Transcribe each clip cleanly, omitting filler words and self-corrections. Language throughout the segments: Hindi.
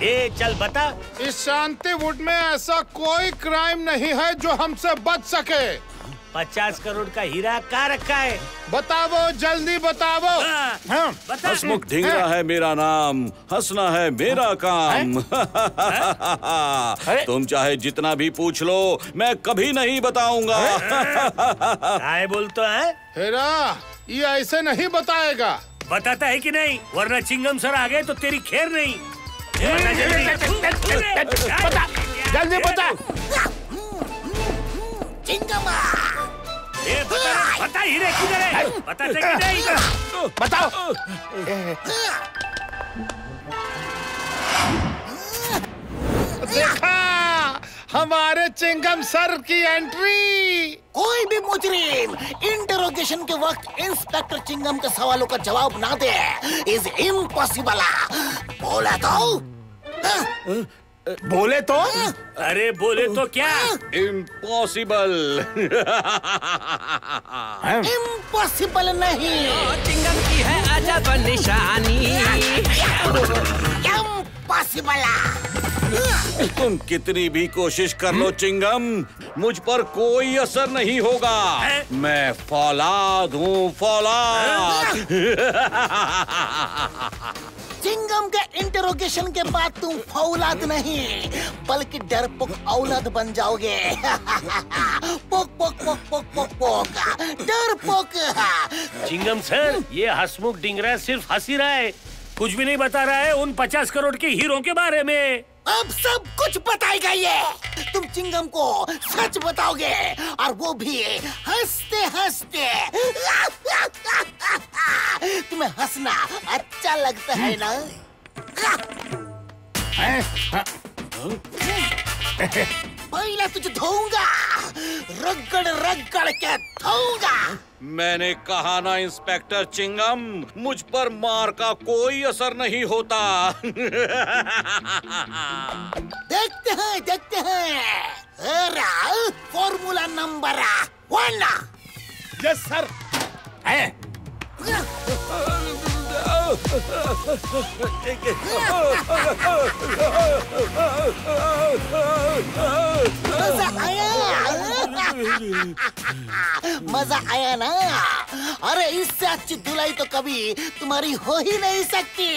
ए चल बता। इस शांति वुड में ऐसा कोई क्राइम नहीं है जो हमसे बच सके। 50 करोड़ का हीरा कहाँ रखा है? बताओ, जल्दी बताओ। हाँ, बता। हसमुख ढींगरा है मेरा नाम, हंसना है मेरा काम। तुम चाहे जितना भी पूछ लो, मैं कभी नहीं बताऊंगा। काय बोलतो है? हीरा, ये ऐसे नहीं बताएगा। बताता है कि नहीं, वरना चिंगम सर आ गए तो तेरी खैर नहीं। बता, जल्दी बता। चिंगम बता हीरे किधर है? बताते कि नहीं? बताओ। देखा, हमारे चिंगम सर की एंट्री। कोई भी मुजरिम इंटरोगेशन के वक्त इंस्पेक्टर चिंगम के सवालों का जवाब ना दे इज इम्पॉसिबल। बोला तो बोले तो? अरे बोले तो क्या? इम्पॉसिबल। इम्पॉसिबल नहीं, चिंगम की है अजब निशानी। इम्पॉसिबल। तुम कितनी भी कोशिश कर लो चिंगम, मुझ पर कोई असर नहीं होगा। मैं फौलाद हूँ, फौलाद। चिंगम के इंटरोगेशन के बाद तुम फौलाद नहीं बल्कि डरपोक औलाद बन जाओगे। पोक पोक पोक पोक पोक पोक डरपोक। चिंगम सर, ये हसमुख डिंगरा सिर्फ हंसी रहा है, कुछ भी नहीं बता रहा है उन 50 करोड़ के हीरो के बारे में। अब सब कुछ बताएगा ये। तुम चिंगम को सच बताओगे और वो भी हंसते हंसते। तुम्हें हंसना अच्छा लगता है ना? पहले तुझे धोऊंगा, रगड़ रगड़ के धोऊंगा। मैंने कहा ना इंस्पेक्टर चिंगम, मुझ पर मार का कोई असर नहीं होता। देखते हैं फॉर्मूला नंबर 1। Yes sir. मजा आया ना? अरे इससे अच्छी धुलाई तो कभी तुम्हारी हो ही नहीं सकती।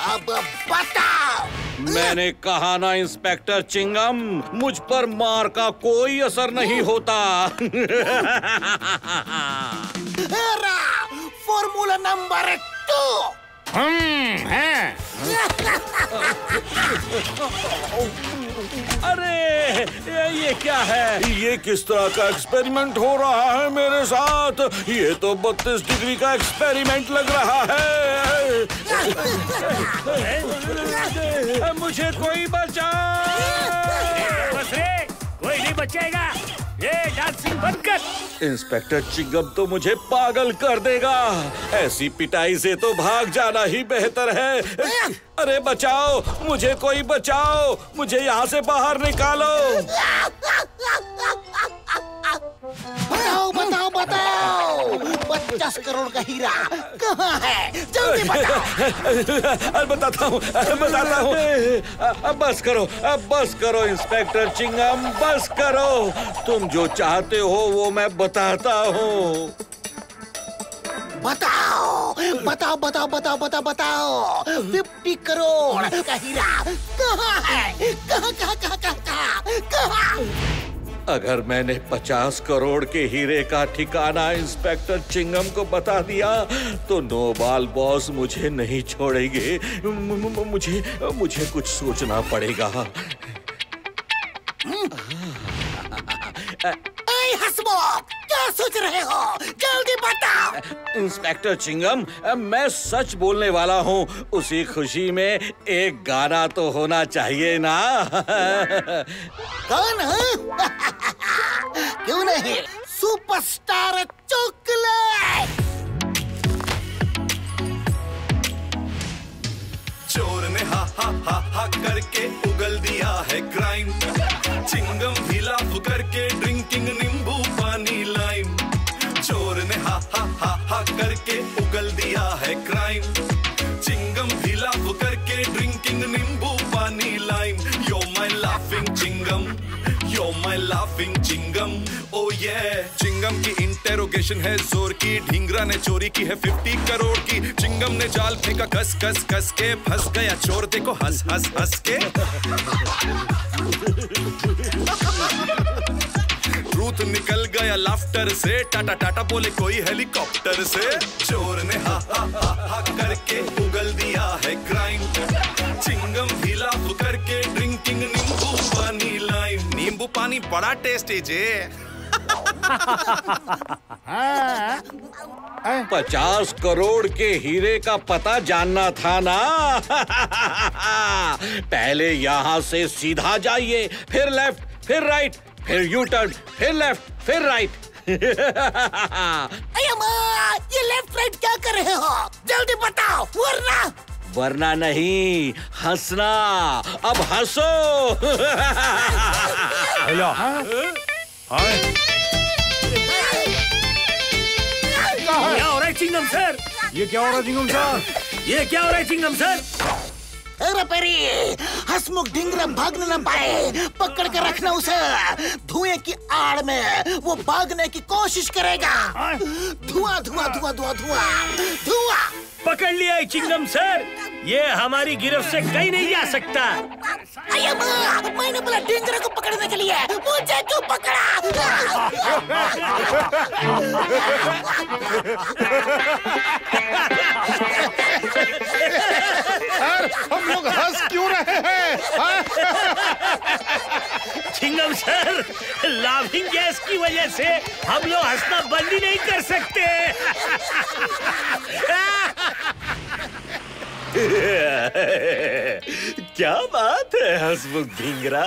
अब बताओ। मैंने कहा ना इंस्पेक्टर चिंगम, मुझ पर मार का कोई असर नहीं होता। Formula number 2। अरे ये क्या है? ये किस तरह का एक्सपेरिमेंट हो रहा है मेरे साथ? ये तो 32 डिग्री का एक्सपेरिमेंट लग रहा है। मुझे कोई बचाओ। बस रे, कोई नहीं बचेगा। ये डांसिंग बंद कर। इंस्पेक्टर चिंगम तो मुझे पागल कर देगा। ऐसी पिटाई से तो भाग जाना ही बेहतर है। अरे बचाओ, मुझे कोई बचाओ, मुझे यहाँ से बाहर निकालो। बताओ बताओ बताओ, 50 करोड़ का हीरा कहाँ है? जल्दी बताओ। बताता हूँ। अब बस करो इंस्पेक्टर चिंगम, बस करो। तुम जो चाहते हो वो मैं बताता हूँ। बताओ बताओ बताओ बताओ बताओ बताओ। 50 करोड़ का हीरा कहाँ है? कहाँ? अगर मैंने 50 करोड़ के हीरे का ठिकाना इंस्पेक्टर चिंगम को बता दिया तो नोबाल बॉस मुझे नहीं छोड़ेंगे। मुझे कुछ सोचना पड़ेगा। हसमुख, क्या सोच रहे हो? जल्दी बताओ। इंस्पेक्टर चिंगम, मैं सच बोलने वाला हूँ। उसी खुशी में एक गाना तो होना चाहिए ना। गाना? क्यों नहीं? Superstar chocolate. चोर ने हा हा हा हा करके उगल दिया है क्राइम। चिंगम भी लाफ करके ड्रिंकिंग नींबू पानी लाइम। चोर ने हा हा हा हा करके उगल दिया है क्राइम। चिंगम भी लाफ करके ड्रिंकिंग नींबू पानी लाफिंग चिंगम। ओ ये चिंगम की इंटेरोगेशन है जोर की, ढींगरा ने चोरी की है 50 करोड़ की। चिंगम ने जाल फेंका कस कस कस के, फंस गया चोर देखो हंस हंस हंस के। ट्रूथ निकल गया लाफ्टर से, टाटा टाटा बोले कोई हेलीकॉप्टर से। चोर ने हा हा हा हा करके उगल दिया है क्राइम। चिंगम भी लाफ करके ड्रिंकिंग नींबू पानी लाइम। नींबू पानी बड़ा टेस्टी जे। 50 करोड़ के हीरे का पता जानना था ना? पहले यहाँ से सीधा जाइए, फिर लेफ्ट, फिर राइट, फिर यू टर्न, फिर लेफ्ट, फिर राइट। ये लेफ्ट राइट क्या कर रहे हो? जल्दी बताओ, वरना नहीं, हंसना। अब हंसो। क्या हो रहा है चिंगम सर? ये क्या हो रहा है चिंगम सर? ये क्या हो रहा है चिंगम सर? अरे पेरी, हंसमुख डिंगरा भागने न पाए, पकड़ के रखना उसे। धुएं की आड़ में वो भागने की कोशिश करेगा। धुआं धुआं धुआं धुआं धुआं धुआं। पकड़ लिया है चिंगम सर, ये हमारी गिरफ्त से कहीं नहीं जा सकता। मैंने बोला डिंगरा को पकड़ने के लिए, मुझे क्यों पकड़ा? हम लोग हंस क्यों रहे हैं? चिंगम सर, लाफिंग गैस की वजह से हम लोग हंसना बंद ही नहीं कर सकते। क्या बात है हंसमुख ढींगरा,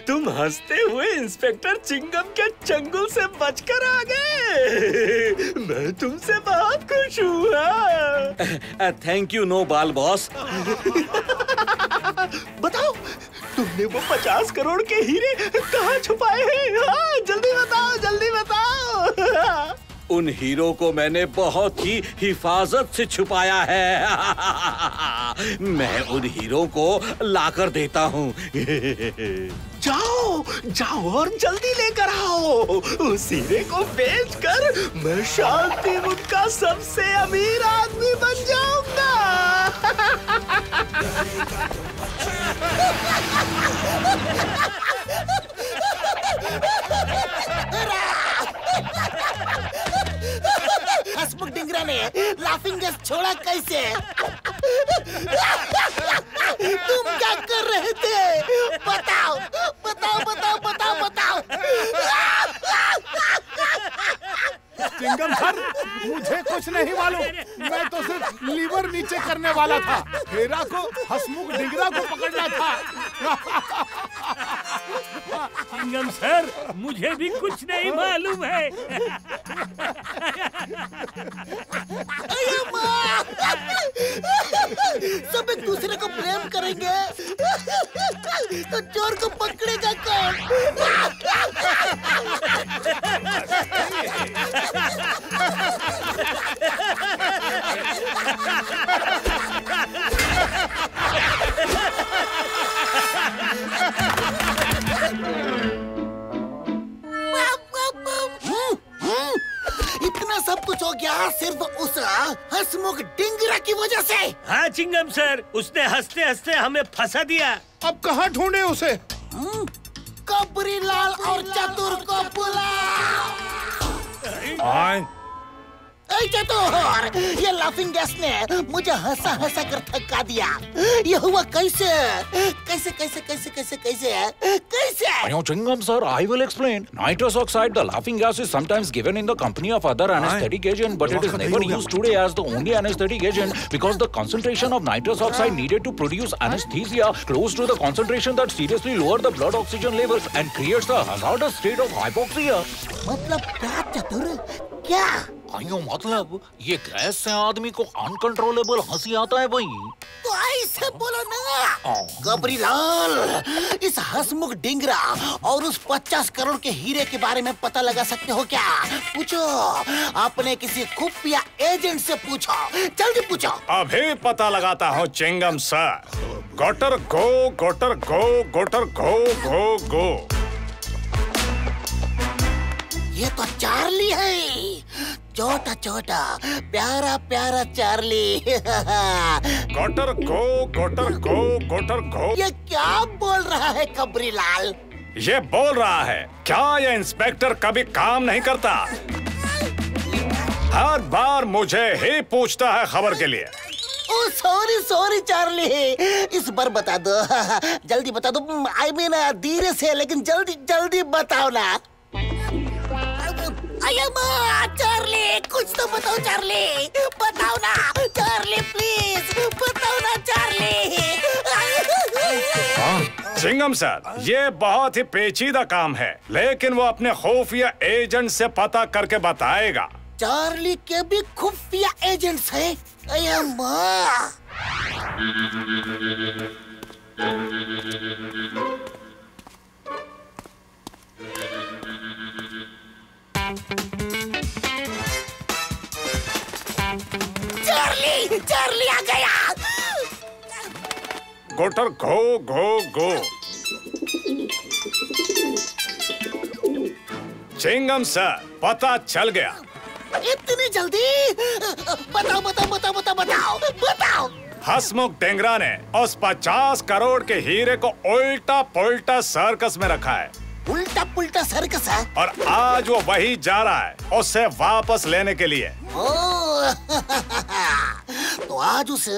तुम हंसते हुए इंस्पेक्टर चिंगम के चंगुल से बचकर आ गए। मैं तुमसे बहुत खुश हुआ। थैंक यू नो बाल बॉस। बताओ, तुमने वो 50 करोड़ के हीरे कहाँ छुपाए हैं? हाँ, जल्दी बताओ, जल्दी बताओ। उन हीरो को मैंने बहुत ही हिफाजत से छुपाया है। मैं उन हीरो को लाकर देता हूँ। जाओ जाओ और जल्दी लेकर आओ। उस हीरे को बेचकर मैं शांति मुल्क का सबसे अमीर आदमी बन जाऊंगा। हंसमुख डिंगरा ने लाफिंग गैस छोड़ा कैसे? तुम क्या कर रहे थे? बताओ बताओ बताओ बताओ बताओ। चिंगम सर, मुझे कुछ नहीं मालूम। मैं तो सिर्फ लीवर नीचे करने वाला था। हेरा को हंसमुख डिंगरा को पकड़ना था। चिंगम सर, मुझे भी कुछ नहीं मालूम है। सब एक दूसरे को ब्लेम करेंगे तो चोर को पकड़ेगा कौन? इतना सब कुछ हो गया सिर्फ उस हंसमुख डिंगरा की वजह से। हाँ चिंगम सर, उसने हंसते हंसते हमें फंसा दिया। अब कहाँ ढूंढे उसे? कबरीलाल और चतुर को बुलाओ। चतुर, ये लाफिंग गैस ने मुझे हंसा हंसा कर थका दिया। ये हुआ कैसे? कैसे कैसे कैसे कैसे कैसे कैसे? Chingam sir, I will explain. Nitrous oxide, the laughing gas, is sometimes given in the company of other anesthetic agent, but it is never used today as the only anesthetic agent because the concentration of nitrous oxide needed to produce anesthesia close to the concentration that seriously lower the blood oxygen levels and creates the hazardous state of hypoxia. मतलब क्या चतुर? क्या? मतलब ये गैस से आदमी को अनकंट्रोलेबल हंसी आता है भाई। तो ऐसे बोलो ना। कबरीलाल, इस हंसमुख डिंगरा और उस 50 करोड़ के हीरे के बारे में पता लगा सकते हो क्या? पूछो, अपने किसी खुफिया एजेंट से पूछो, जल्दी पूछो। अभी पता लगाता हूँ चिंगम सर। गोटर गो गोटर गो गोटर गो गो गो। ये तो चार्ली है, छोटा छोटा प्यारा प्यारा चार्ली। गोटर गो, गोटर गो, गोटर गो। ये क्या बोल रहा है कबरीलाल? ये बोल रहा है क्या ये इंस्पेक्टर कभी काम नहीं करता? हर बार मुझे ही पूछता है खबर के लिए। ओ सॉरी सॉरी चार्ली, इस बार बता दो, जल्दी बता दो। आई मीन धीरे से, लेकिन जल्दी जल्दी बताओ ना। चार्ली कुछ तो बताओ चार्ली, बताओ ना चार्ली, प्लीज बताओ ना चार्ली। चिंगम सर, ये बहुत ही पेचीदा काम है, लेकिन वो अपने खुफिया एजेंट से पता करके बताएगा। चार्ली के भी खुफिया एजेंट्स हैं? चार्ली चार्ली आ गया। गोटर गो गो गो। चिंगम सर, पता चल गया। इतनी जल्दी? बताओ बताओ बताओ बताओ बताओ बताओ। हसमुख डिंगरा ने उस 50 करोड़ के हीरे को उल्टा पुल्टा सर्कस में रखा है। उल्टा पुल्टा सर्कस है? और आज वो वही जा रहा है उसे वापस लेने के लिए। तो आज उसे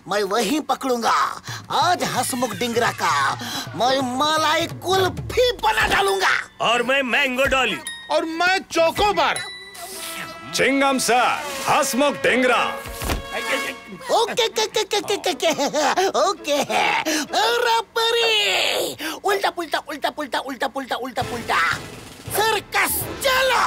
मैं वहीं पकड़ूंगा। आज हसमुख डिंगरा का मैं मलाई कुल्फी बना डालूंगा। और मैं मैंगो डॉली। और मैं चोकोबार। चिंगम सर, हसमुख डिंगरा। ओके ओके उल्टा पुल्टा उल्टा पुल्टा उल्टा पुल्टा उल्टा पुल्टा सर्कस चलो।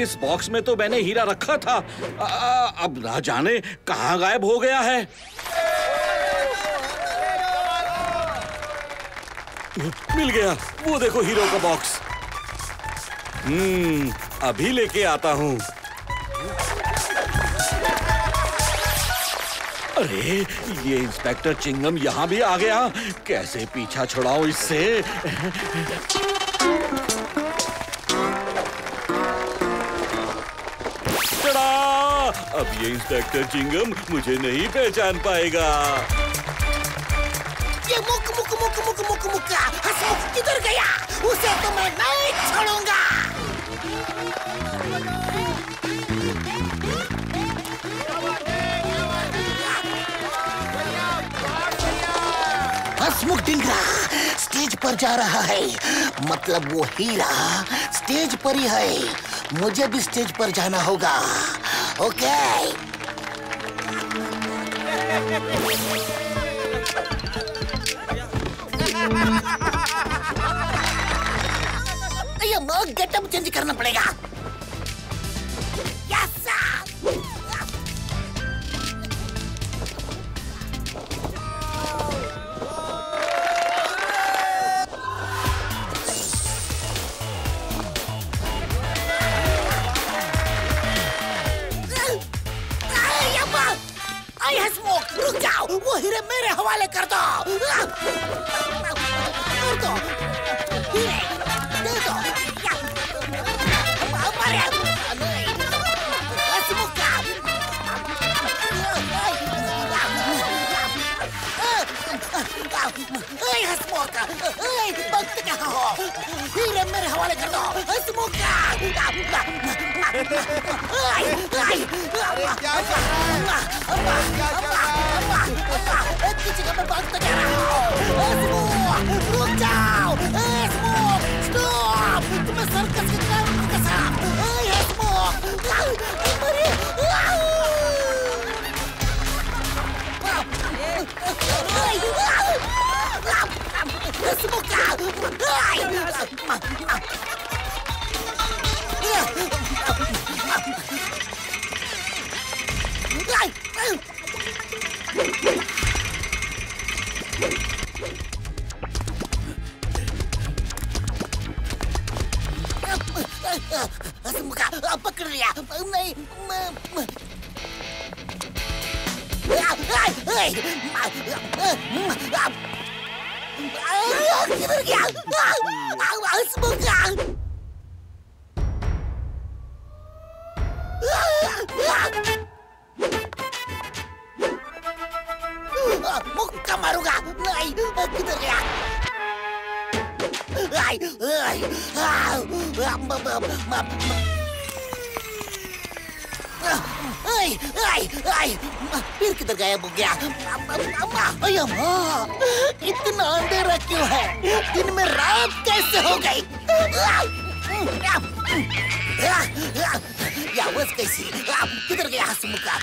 इस बॉक्स में तो मैंने हीरा रखा था। अब ना जाने कहाँ गायब हो गया है। मिल गया, वो देखो हीरो का बॉक्स। अभी लेके आता हूँ। अरे ये इंस्पेक्टर चिंगम यहाँ भी आ गया। कैसे पीछा छुड़ाऊं इससे? अब ये इंस्पेक्टर चिंगम मुझे नहीं पहचान पाएगा। ये मुक मुक मुक मुक मुक मुक्का हसमुख किधर गया? उसे तो मैं नहीं छोड़ूंगा। हसमुख डिंगरा स्टेज पर जा रहा है, मतलब वो हीरा स्टेज पर ही है। मुझे भी स्टेज पर जाना होगा। ओके। ये गेटअप चेंज करना पड़ेगा। रुक जाओ, वो हीरे मेरे हवाले कर दो। हीरे दे दो। वक्त कहाँ हो? हीरे मेरे हवाले कर दो। किसी जगह पे भागता जा रहा हूँ। रुक जाओ। स्टॉप। तुम्हें सर्कस के कानून के साथ। हंसमुखा पकड़ लिया। नहीं किधर गया? हंसमुखा मुक्का मारूंगा। नहीं किधर गया? फिर किधर गया? गया इतना अंधेरा क्यों है? दिन में रात कैसे हो गई? या बस कैसी? किधर गया हंसमुखा?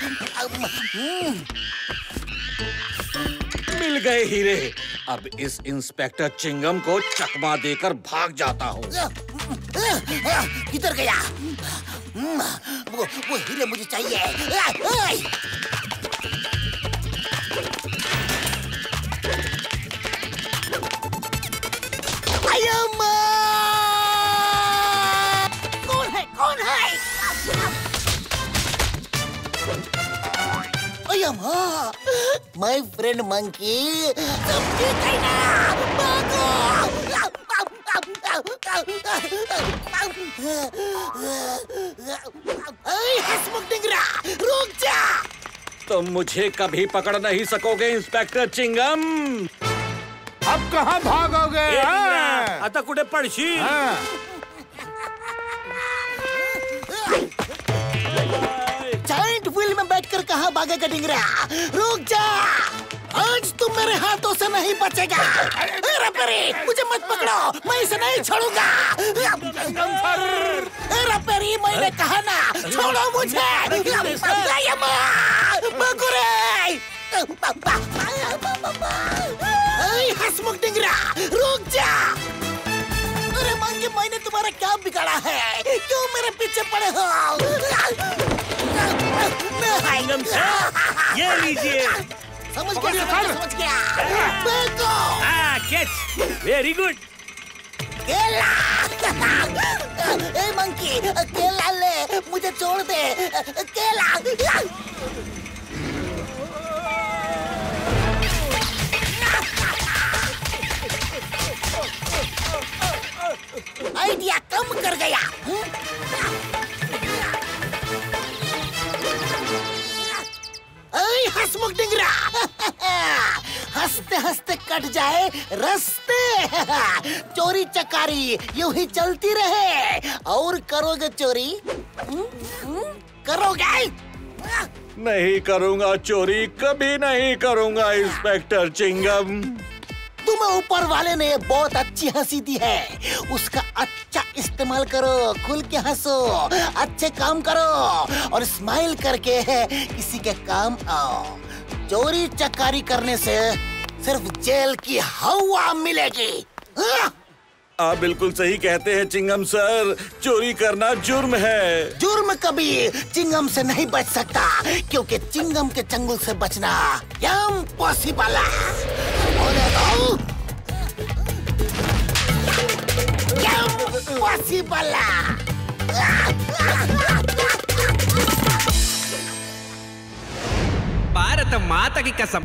मिल गए हीरे। अब इस इंस्पेक्टर चिंगम को चकमा देकर भाग जाता हूँ। किधर गया? वो हीरे मुझे चाहिए। कौन है? कौन है? माय फ्रेंड मंकी, हंसमुख डिंगरा, रुक जा। तुम मुझे कभी पकड़ नहीं सकोगे इंस्पेक्टर चिंगम। अब कहाँ भागोगे? आता कुठे पडशील? जायंट व्हील में बैठकर कहाँ भागेगा डिंगरा? रुक जा, आज तुम मेरे हाथों से नहीं बचेगा। अरे पेरी, मुझे मत पकड़ो, मैं इसे नहीं छोड़ूंगा। अरे पेरी, मैंने कहा ना, छोड़ो मुझे। हंसमुख डिंगरा, रुक जा। अरे मंकी, मैंने तुम्हारा क्या बिगाड़ा है? क्यों मेरे पीछे पड़े हो? चिंगम सर, ये लीजिए। समझ गया। देखो। Catch, very good. केला। ए मंकी, केला ले, मुझे छोड़ दे। केला। आइडिया कम कर गया। हंसमुख डिंगरा, हंसते हंसते कट जाए रस्ते। चोरी चकारी यूं ही चलती रहे। और करोगे चोरी? करोगे? नहीं करूंगा चोरी, कभी नहीं करूंगा इंस्पेक्टर चिंगम। तुम्हें ऊपर वाले ने बहुत अच्छी हंसी दी है, उसका अच्छा इस्तेमाल करो। खुल के हंसो, अच्छे काम करो और स्माइल करके किसी के काम आओ। चोरी चकारी करने से सिर्फ जेल की हवा मिलेगी। आप बिल्कुल सही कहते हैं चिंगम सर, चोरी करना जुर्म है। जुर्म कभी चिंगम से नहीं बच सकता, क्योंकि चिंगम के चंगुल से बचना इम्पॉसिबल है। इम्पॉसिबल है। भारत माता की कसम।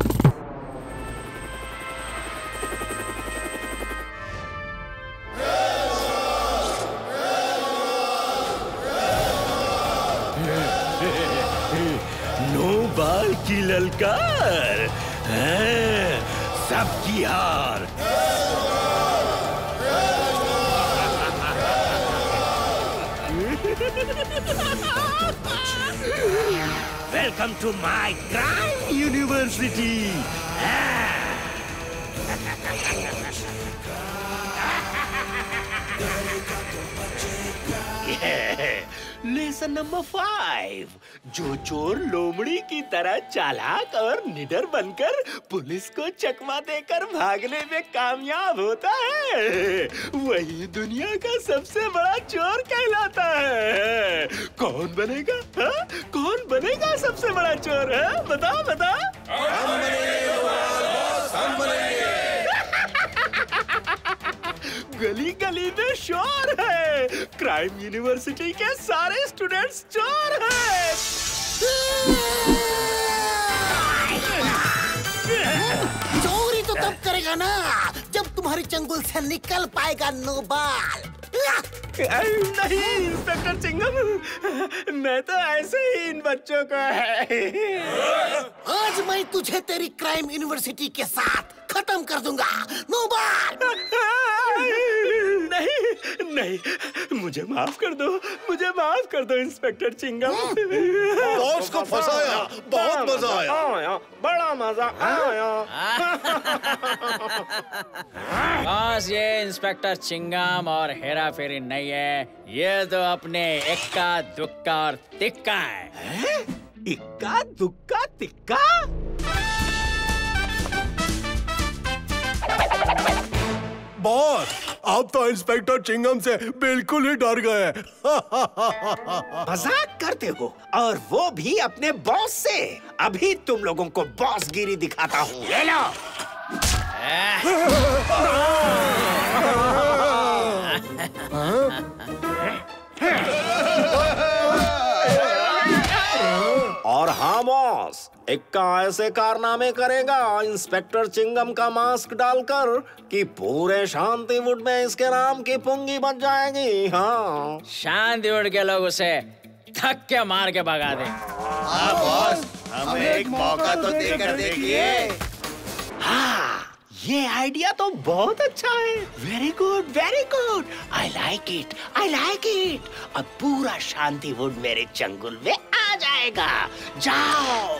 नो बाल की ललकार, सबकी हार। Welcome to my crime university. Lesson number 5, जो चोर लोमड़ी की तरह चालाक और निडर बनकर पुलिस को चकमा देकर भागने में कामयाब होता है, वही दुनिया का सबसे बड़ा चोर कहलाता है। कौन बनेगा? हा? कौन बनेगा सबसे बड़ा चोर? है बताओ बताओ। गली गली में शोर है, क्राइम यूनिवर्सिटी के सारे स्टूडेंट्स चोर हैं। चोरी तो तब करेगा ना जब तुम्हारी चंगुल से निकल पाएगा नोबाल। नहीं इंस्पेक्टर चिंगम, मैं तो ऐसे ही इन बच्चों को है। आज मैं तुझे तेरी क्राइम यूनिवर्सिटी के साथ खत्म कर दूंगा नोबाल। नहीं नहीं, मुझे माफ कर दो, मुझे माफ कर दो इंस्पेक्टर चिंगम। बॉस को फंसाया, बहुत मजा आया। बड़ा मजा आया। बॉस, ये इंस्पेक्टर चिंगम और हेरा फेरी नहीं है, ये तो अपने इक्का दुक्का और तिक्का है। इक्का दुक्का तिक्का? बॉस, आप तो इंस्पेक्टर चिंगम से बिल्कुल ही डर गए। मजाक करते हो, और वो भी अपने बॉस से। अभी तुम लोगों को बॉसगिरी दिखाता हूँ। ले लो। और हाँ बॉस, इक्का ऐसे कारनामे करेगा इंस्पेक्टर चिंगम का मास्क डालकर कि पूरे शांतिवुड में इसके नाम की पुंगी बच जाएगी। हाँ, शांतिवुड के लोग उसे धक्के मार के भगा दे। हाँ बॉस, हमें एक मौका तो देकर देखिए। हाँ, ये आइडिया तो बहुत अच्छा है। Very good, very good. I like it, I like it. अब पूरा शांतिवुड मेरे चंगुल में आ जाएगा। जाओ।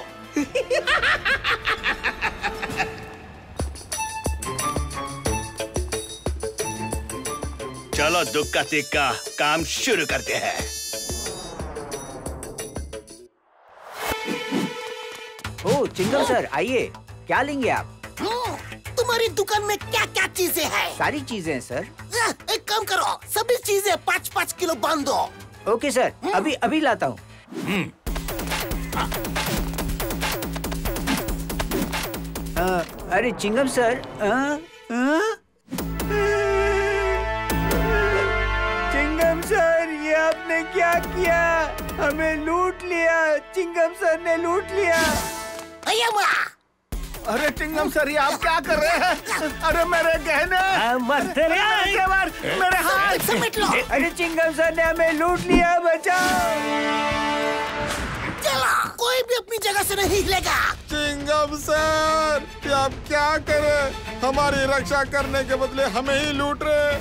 चलो दुक्का तिक्का काम शुरू करते हैं। ओह चिंगम सर, आइए, क्या लेंगे आप? तुम्हारी दुकान में क्या क्या चीजें हैं? सारी चीजें हैं सर। एक काम करो, सभी चीजें 5-5 किलो बांध दो। ओके सर, अभी अभी लाता हूँ। अरे चिंगम सर, चिंगम सर, ये आपने क्या किया? हमें लूट लिया, चिंगम सर ने लूट लिया। अरे चिंगम सर, ये आप क्या कर रहे हैं? अरे मेरे गहने, मेरे हाथ समेट लो। अरे चिंगम सर ने हमें लूट लिया, बचाओ। चलो, कोई भी अपनी जगह से नहीं हिलेगा। चिंगम सर, ये आप क्या करें? हमारी रक्षा करने के बदले हमें ही लूट रहे।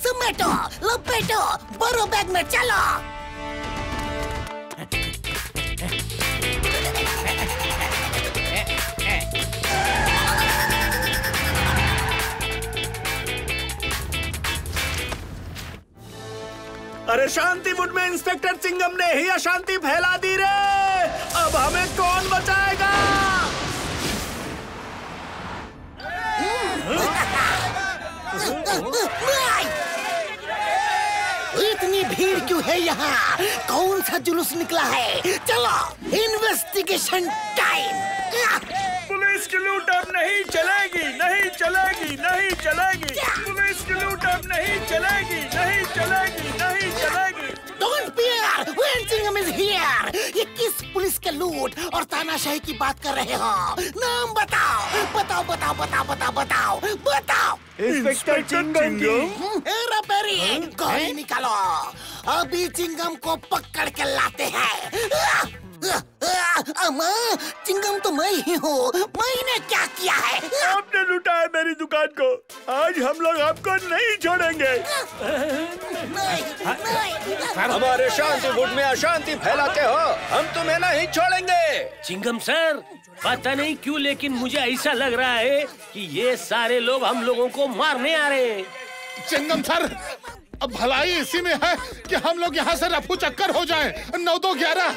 समेटो, लपेटो, भरो बैग में, चलो। अरे शांतिवुड में इंस्पेक्टर चिंगम ने ही अशांति फैला दी रे। अब हमें कौन बचाएगा? इतनी भीड़ क्यों है यहाँ? कौन सा जुलूस निकला है? चलो, इन्वेस्टिगेशन टाइम। पुलिस की लूट अब नहीं चलेगी, नहीं चलेगी, नहीं चलेगी। पुलिस की लूट अब नहीं चलेगी, नहीं चलेगी, नहीं चलेगी। Don't fear, when Chingham is here. ये किस पुलिस के लूट और तानाशाही की बात कर रहे हो? नाम बताओ, बताओ, बताओ, बताओ, बताओ, बताओ, बताओ। इंस्पेक्टर चिंगम की। हेरा फेरी, कोई निकालो। अभी चिंगम को पकड़ के लाते हैं। अम्मा, चिंगम तो मैं ही हूँ। मैंने क्या किया है? आपने लुटाया मेरी दुकान को। आज हम लोग आपको नहीं छोड़ेंगे। हमारे शांतिवुड में अशांति फैलाते हो, हम तुम्हें नहीं छोड़ेंगे। चिंगम सर, पता नहीं क्यों लेकिन मुझे ऐसा लग रहा है कि ये सारे लोग हम लोगों को मारने आ रहे हैं। चिंगम सर, अब भलाई इसी में है कि हम लोग यहाँ से रफू चक्कर हो जाएं। 9-2-11।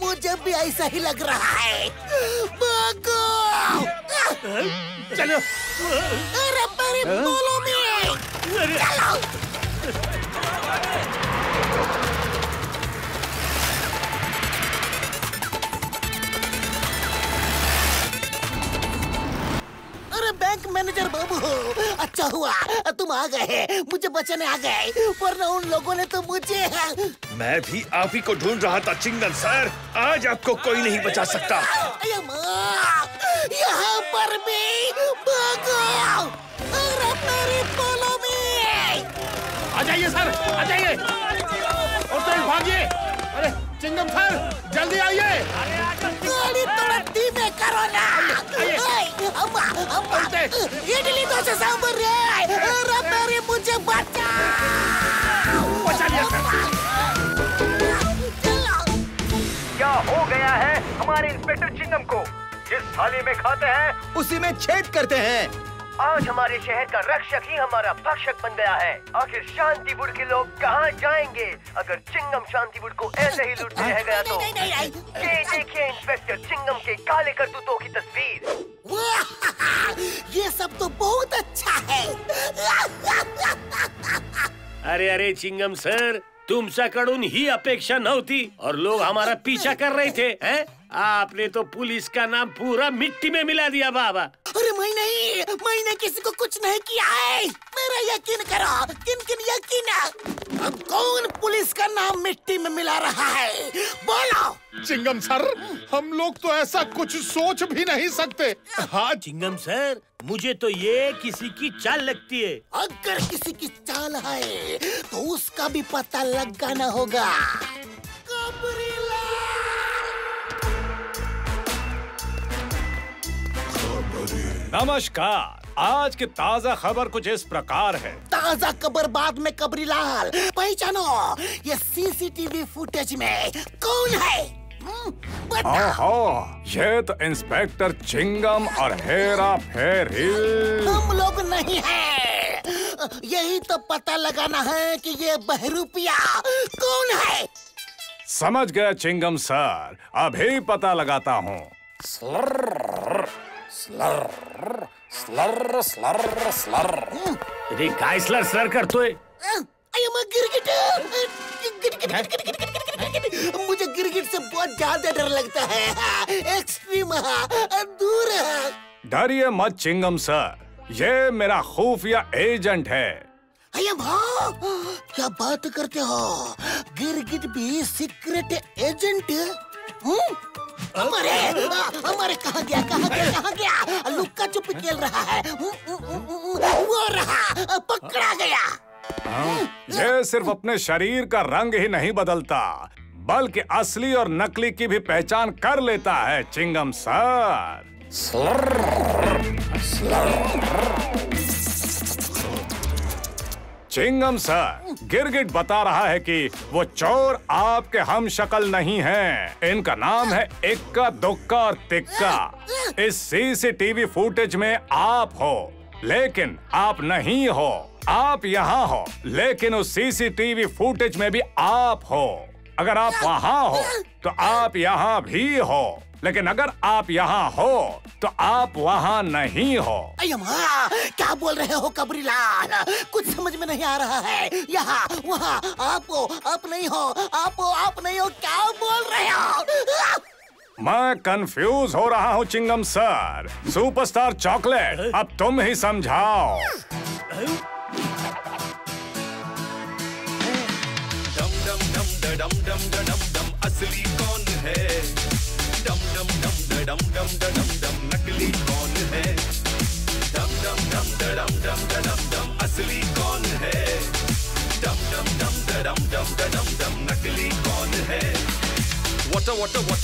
मुझे भी ऐसा ही लग रहा है। भागो! चलो। अरे मेरे बोलो में। चलो। अरे बैंक मैनेजर बाबू, अच्छा हुआ तुम आ गए, मुझे बचाने आ गए, वरना उन लोगों ने तो मुझे। मैं भी आप ही को ढूंढ रहा था चिंगम सर, आज आपको कोई नहीं बचा सकता। यहाँ पर भी भागो, अरे मेरी बोलो में। आ जाइए सर, आ जाइए और तुम भागिए। अरे चिंगम सर जल्दी आइए। गाड़ी थोड़ा धीमे करो ना। इडली डोसा सांभर रे, अरे मेरी मुझे बचा लिया सर। क्या हो गया है हमारे इंस्पेक्टर चिंगम को? जिस थाली में खाते हैं उसी में छेद करते हैं। आज हमारे शहर का रक्षक ही हमारा भक्षक बन गया है। आखिर शांतिपुर के लोग कहाँ जाएंगे अगर चिंगम शांतिपुर को ऐसे ही लूटते रह गया तो? ये देखिए इंस्पेक्टर चिंगम के काले करतूतों की तस्वीर। ये सब तो बहुत अच्छा है। अरे अरे चिंगम सर, तुमच्याकडून ही अपेक्षा नव्हती और लोग हमारा पीछा कर रहे थे, हैं? आपने तो पुलिस का नाम पूरा मिट्टी में मिला दिया बाबा। अरे मैंने किसी को कुछ नहीं किया है, मेरा यकीन करो। किन यकीन? अब कौन पुलिस का नाम मिट्टी में मिला रहा है, बोलो। चिंगम सर, हम लोग तो ऐसा कुछ सोच भी नहीं सकते। हाँ चिंगम सर, मुझे तो ये किसी की चाल लगती है। अगर किसी की चाल है तो उसका भी पता लगाना होगा। नमस्कार, आज की ताजा खबर कुछ इस प्रकार है। ताजा खबर बाद में कबरीलाल, पहचानो ये सीसीटीवी फुटेज में कौन है? ये तो इंस्पेक्टर चिंगम और हेरा फेरी। हम लोग नहीं हैं। यही तो पता लगाना है कि ये बहरूपिया कौन है। समझ गया चिंगम सर, अभी पता लगाता हूँ। अरे काय स्लर करतोय? मुझे गिरगिट से बहुत ज्यादा डर लगता है, एक्सट्रीम दूर है। डरिए मत चिंगम सर, ये मेरा खुफिया एजेंट है। क्या बात करते हो? गिरगिट भी सीक्रेट एजेंट? हमारे कहाँ गया? लुक्का छुपी खेल रहा है। वो रहा, पकड़ा गया। ये सिर्फ अपने शरीर का रंग ही नहीं बदलता, बल्कि असली और नकली की भी पहचान कर लेता है चिंगम सर। चिंगम सर, गिरगिट बता रहा है कि वो चोर आपके हम शक्ल नहीं हैं। इनका नाम है इक्का दुक्का और तिक्का। इस सीसीटीवी फुटेज में आप हो, लेकिन आप नहीं हो। आप यहाँ हो, लेकिन उस सीसीटीवी फुटेज में भी आप हो। अगर आप वहाँ हो तो आप यहाँ भी हो, लेकिन अगर आप यहाँ हो तो आप वहाँ नहीं हो। क्या बोल रहे हो कबरीलाल? कुछ समझ में नहीं आ रहा है। यहाँ वहाँ आप हो, आप नहीं हो, आप नहीं हो, क्या बोल रहे हो? मैं कंफ्यूज हो रहा हूँ चिंगम सर। सुपरस्टार चॉकलेट, अब तुम ही समझाओ। डम असली कौन है? डम नकली कौन है? डम असली कौन है? डम नकली कौन है? What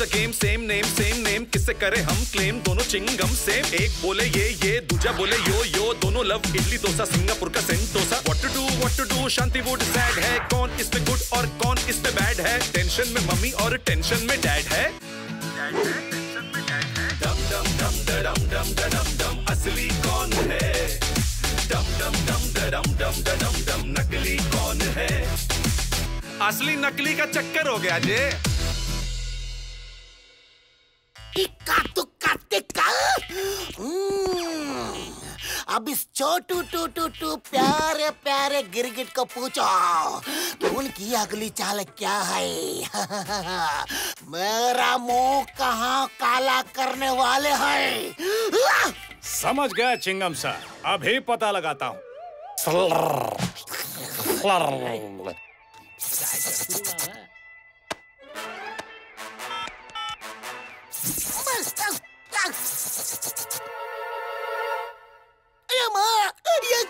a game, same name, किससे करे हम क्लेम? दोनों चिंगम सेम, एक बोले ये दूजा बोले यो, दोनों लव इडली डोसा सिंगापुर का Sentosa. What to do, Shantiwood sad है, कौन इस पे गुड और कौन इस पे बैड है? टेंशन में मम्मी और टेंशन में डैड है। डम असली कौन है? डम नकली कौन है? असली नकली का चक्कर हो गया जे। इक्का दुक्का तिक्का। अब इस छोटू टू प्यारे प्यारे गिरगिट को पूछो कि उनकी अगली चाल क्या है। मेरा मुंह कहाँ काला करने वाले हैं। समझ गया चिंगम सर, अभी पता लगाता हूँ। ये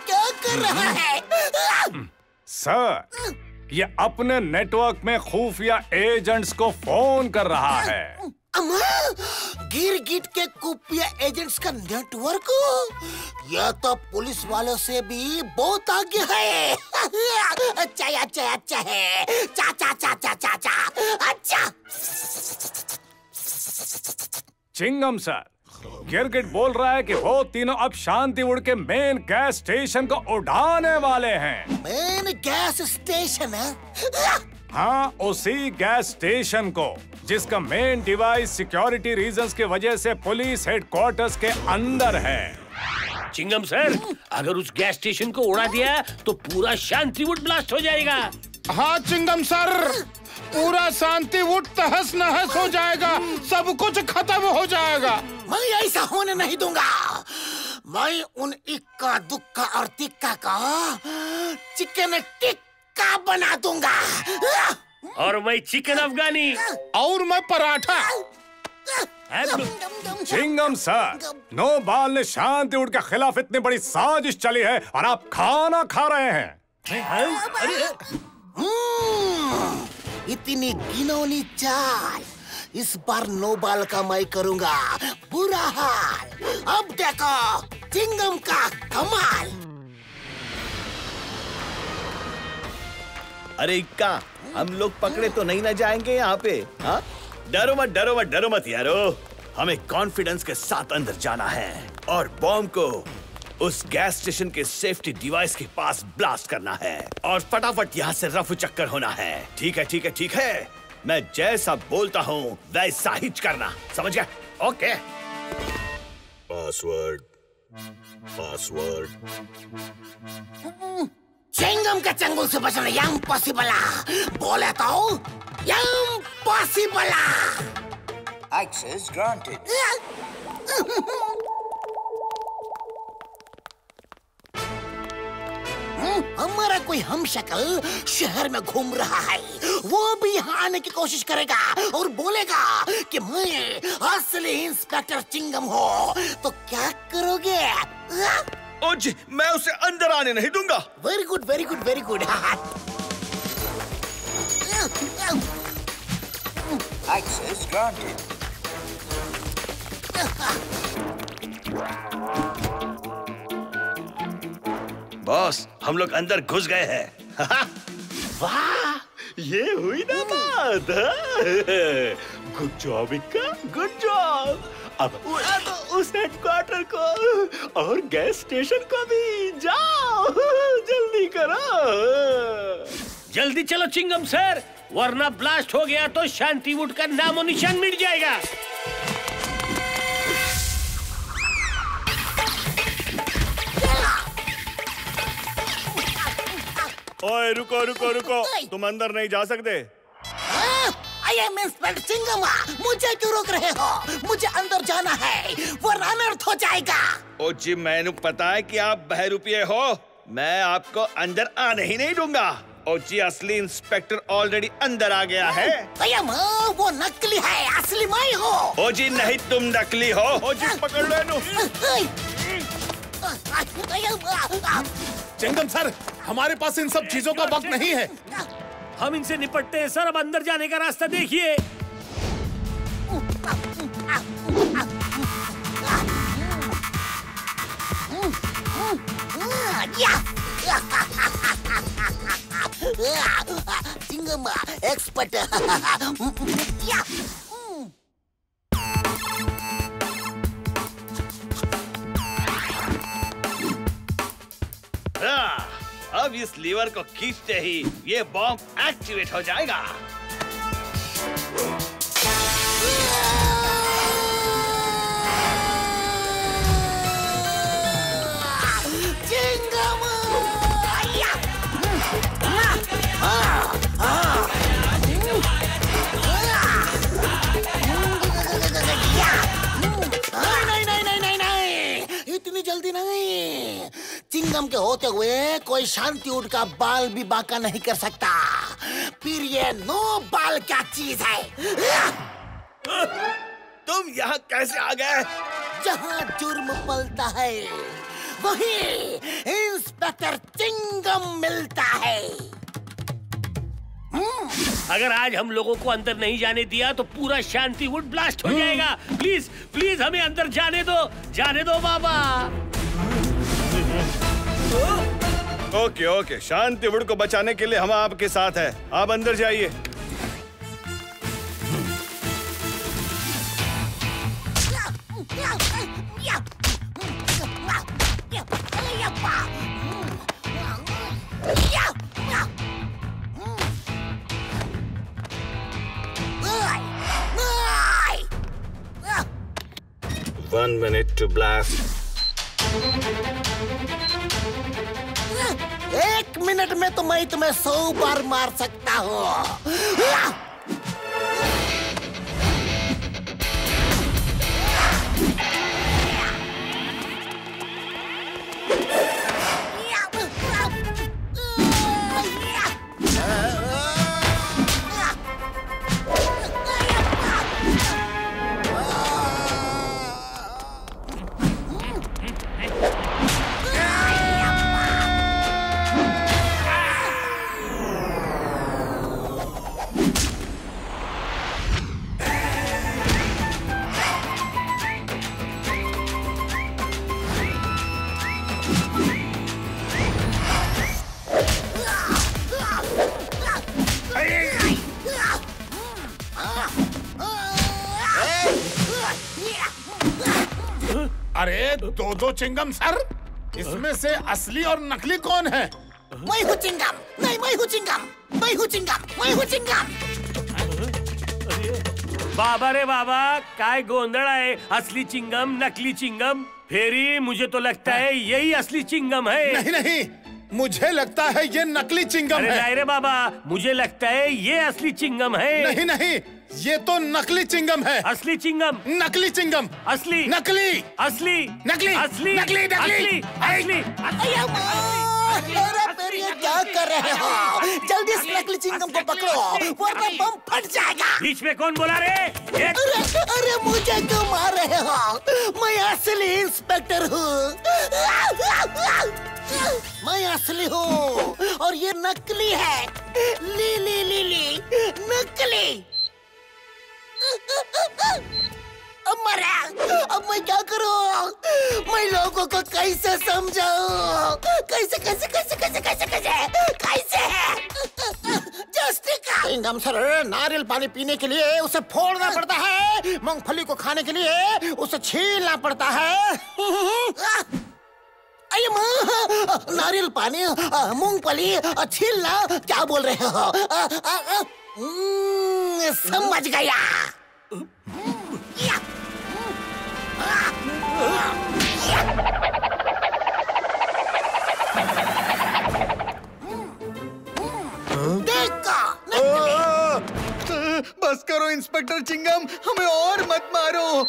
क्या कर रहा है? सर, ये अपने नेटवर्क में खुफिया एजेंट्स को फोन कर रहा है। गिरगिट के खुफिया एजेंट्स का नेटवर्क? यह तो पुलिस वालों से भी बहुत आगे है। अच्छा है, अच्छा है। चा चा चा चा चा चा। अच्छा। चिंगम सर, गिरगिट बोल रहा है कि वो तीनों अब शांतिवुड के मेन गैस स्टेशन को उड़ाने वाले हैं। मेन गैस स्टेशन है? हाँ, उसी गैस स्टेशन को जिसका मेन डिवाइस सिक्योरिटी रीजंस की वजह से पुलिस हेडक्वार्टर्स के अंदर है। चिंगम सर, अगर उस गैस स्टेशन को उड़ा दिया तो पूरा शांतिवुड ब्लास्ट हो जाएगा। हाँ चिंगम सर, पूरा शांतिवुड तहस नहस हो जाएगा, सब कुछ खत्म हो जाएगा। मैं ऐसा होने नहीं दूंगा। मैं उन इक्का दुक्का और तिक्का का चिकन टिक्का बना दूंगा। और मैं चिकन अफगानी और मैं पराठा। चिंगम सर, नो बाल ने शांतिवुड के खिलाफ इतनी बड़ी साजिश चली है और आप खाना खा रहे हैं। इतनी घिनौनी चाल इस बार नो बाल का मैं करूंगा बुरा हाल। अब देखो चिंगम का कमाल। अरे इक्का, हम लोग पकड़े तो नहीं ना जाएंगे यहाँ पे? हाँ, डरो मत डरो मत डरो मत यारो। हमें कॉन्फिडेंस के साथ अंदर जाना है और बॉम्ब को उस गैस स्टेशन के सेफ्टी डिवाइस के पास ब्लास्ट करना है और फटाफट यहाँ से रफू चक्कर होना है। ठीक है ठीक है ठीक है, मैं जैसा बोलता हूँ वैसा ही करना, समझ गया? ओके। Password password. चिंगम के चंगुल से बचना इम्पॉसिबल। बोले तो इम्पॉसिबल। Access granted. हमारा कोई हमशक्ल शहर में घूम रहा है, वो भी यहाँ आने की कोशिश करेगा और बोलेगा कि मैं असली इंस्पेक्टर चिंगम हूँ। तो क्या करोगे? ओ जी, मैं उसे अंदर आने नहीं दूंगा। Very good very good very good. Access granted. Boss, हम लोग अंदर घुस गए हैं। वाह, ये हुई ना बात। गुड जॉब इक्का, गुड जॉब। अब उड़ा दो उस हेडक्वार्टर को और गैस स्टेशन को भी। जाओ जल्दी करो। जल्दी चलो चिंगम सर, वरना ब्लास्ट हो गया तो शांतिवुड का नामो निशान मिट जाएगा। ओए रुको रुको रुको, तुम अंदर नहीं जा सकते। आई एम इंस्पेक्टर चिंगम, मुझे क्यों रोक रहे हो? मुझे अंदर जाना है वरना अनर्थ हो जाएगा। ओ जी, मैंने पता है कि आप बहरूपिये हो। मैं आपको अंदर आने ही नहीं दूंगा। ओ जी, असली इंस्पेक्टर ऑलरेडी अंदर आ गया है। वो नकली है, असली मैं हूँ। ओ जी नहीं, तुम नकली हो। ओ जी पकड़ लो। चिंगम सर, हमारे पास इन सब चीजों का वक्त नहीं है। हम इनसे निपटते हैं सर, अब अंदर जाने का रास्ता देखिए। चिंगम एक्सपर्ट। अब इस लीवर को खींचते ही ये बॉम्ब एक्टिवेट हो जाएगा। नहीं, इतनी जल्दी नहीं। चिंगम चिंगम के होते हुए कोई शांतिवुड का बाल भी बांका नहीं कर सकता। फिर ये नो बाल क्या चीज है? तुम यहाँ कैसे आ गए? जहाँ जुर्म पलता है वही इंस्पेक्टर चिंगम मिलता है। अगर आज हम लोगों को अंदर नहीं जाने दिया तो पूरा शांतिवुड ब्लास्ट हो जाएगा। प्लीज प्लीज हमें अंदर जाने दो बाबा। ओके ओके, शांतिवुड को बचाने के लिए हम आपके साथ हैं। आप अंदर जाइए। One minute to blast. 1 minute में तो मैं तुम्हें 100 बार मार सकता हूँ। अरे दो चिंगम सर, इसमें से असली और नकली कौन है? मैं हूँ चिंगम। नहीं, मैं हूँ चिंगम। मैं हूँ चिंगम। मैं हूँ चिंगम। बाबा रे बाबा, काय गोंधळ आहे? असली चिंगम नकली चिंगम? फेरी मुझे तो लगता है यही असली चिंगम है। नहीं नहीं, मुझे लगता है ये नकली चिंगम है। नहीं रे बाबा, मुझे लगता है ये असली चिंगम है। नहीं नहीं, ये तो नकली चिंगम है। असली चिंगम, नकली चिंगम, असली, नकली, असली, नकली, असली, नकली, नकली, असली, ये क्या कर रहे हो? जल्दी इस नकली चिंगम को पकड़ो वरना बम फट जाएगा। बीच में कौन बोला रे? अरे मुझे क्यों मार रहे हो? मैं असली इंस्पेक्टर हूँ। मैं असली हूँ और ये नकली है। ली नकली। अब मरा। अब मैं क्या करूं? मैं लोगों को कैसे समझाऊं? कैसे चिंगम सर, नारियल पानी पीने के लिए उसे फोड़ना पड़ता है, मूंगफली को खाने के लिए उसे छीलना पड़ता है। अरे माँ, नारियल पानी, मूंगफली छीलना, क्या बोल रहे हो? समझ गया। बस करो इंस्पेक्टर चिंगम, हमें और मत मारो।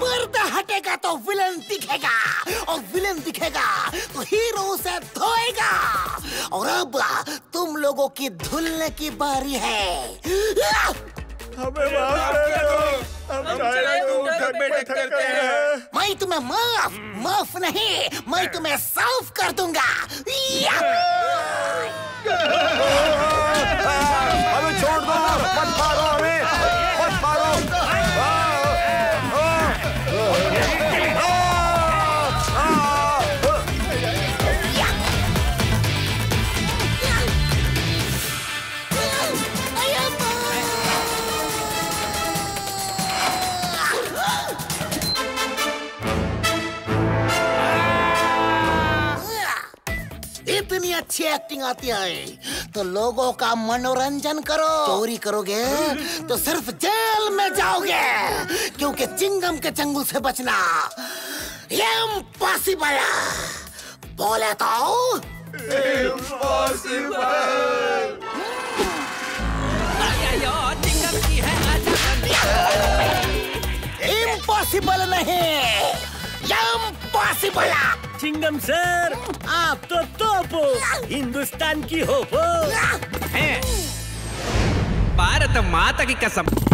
पर्दा हटेगा तो विलन दिखेगा, और विलन दिखेगा तो हीरो उसे धोएगा। और अब तुम लोगों की धुलने की बारी है। हमें माफ कर दो, हम चाहे तो उठक बैठक करते हैं। मैं तुम्हें माफ नहीं, मैं तुम्हें साफ कर दूंगा। हमें छोड़ दो, मत मारो हमें, मत मारो। इतनी अच्छी एक्टिंग आती है तो लोगों का मनोरंजन करो। चोरी करोगे तो सिर्फ जेल में जाओगे, क्योंकि चिंगम के चंगुल से बचना इम्पॉसिबल। बोले तो इम्पॉसिबल। इम्पॉसिबल नहीं, इम्पॉसिबल। बोला। चिंगम सर, आप तो तोपो, हिंदुस्तान की होपो। भारत माता की कसम।